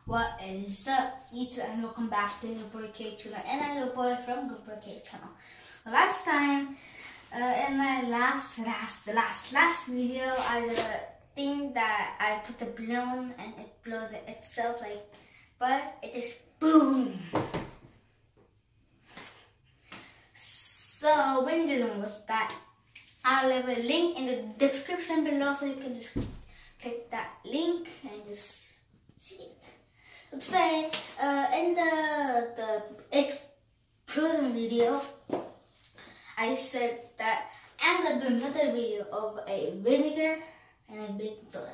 What is up, YouTube, and welcome back to the Boy K channel, and I'm the boy from the Boy K channel. Last time, in my last video, I think that I put the balloon and it blew itself, but it is boom. So when you don't watch that, I'll leave a link in the description below, so you can just click that link and just see it. So today, in the explosion video, I said that I'm gonna do another video of a vinegar and a baking soda.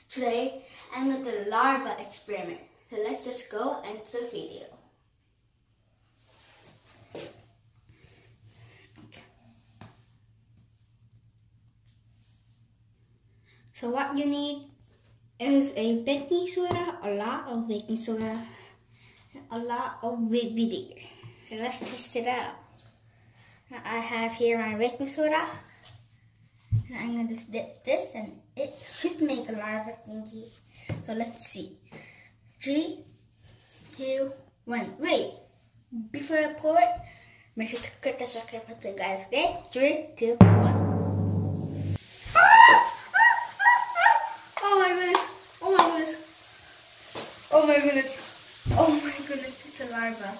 Today, I'm gonna do a larva experiment. So let's just go into the video. So what you need is a baking soda, a lot of baking soda, and a lot of vinegar. So let's test it out. Now I have here my baking soda. And I'm going to just dip this and it should make a larva thingy. So let's see. 3, 2, 1. Wait! Before I pour it, make sure to cut the sucker button, guys, okay? 3, 2, 1. Oh my goodness, it's a larva.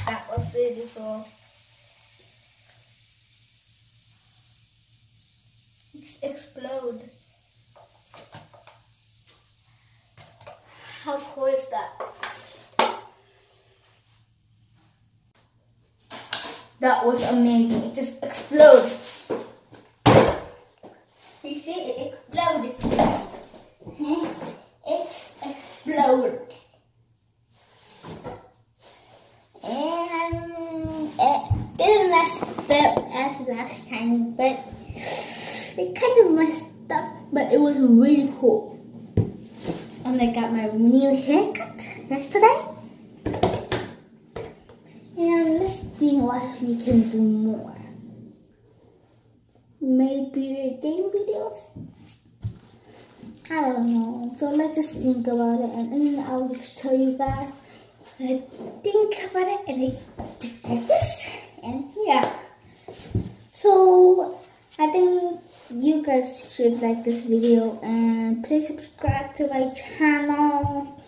That was really cool. It just exploded. How cool is that? That was amazing. It just exploded. You see, it exploded. It exploded. And it didn't mess up as last time, but it kind of messed up, but it was really cool. And I got my new haircut yesterday. And let's see what we can do more. Maybe game videos? I don't know. So let's just think about it, and then I'll just tell you guys what I think about it, and I did like this, and yeah. So I think you guys should like this video, and please subscribe to my channel,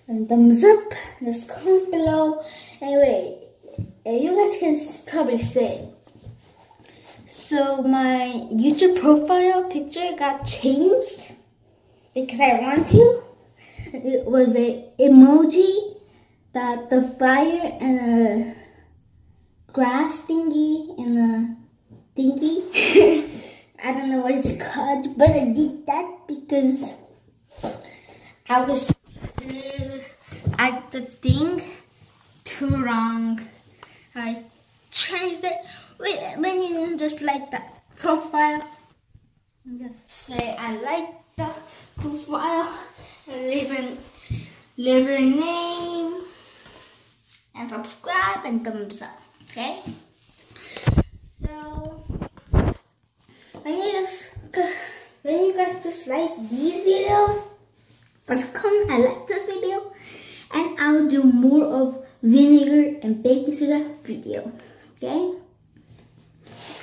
and thumbs up, just comment below. Anyway, you guys can probably say, so my YouTube profile picture got changed because I want to. It was a emoji that the fire and a grass thingy and a thingy. I don't know what it's called, but I did that because I was at the thing too wrong. I changed it. When you just like that profile, just say I like the profile, leave your name and subscribe and thumbs up, okay? So when you guys just like these videos, just comment I like this video, and I'll do more of vinegar and baking soda video, okay?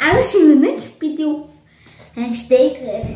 I will see you in the next video, and stay good.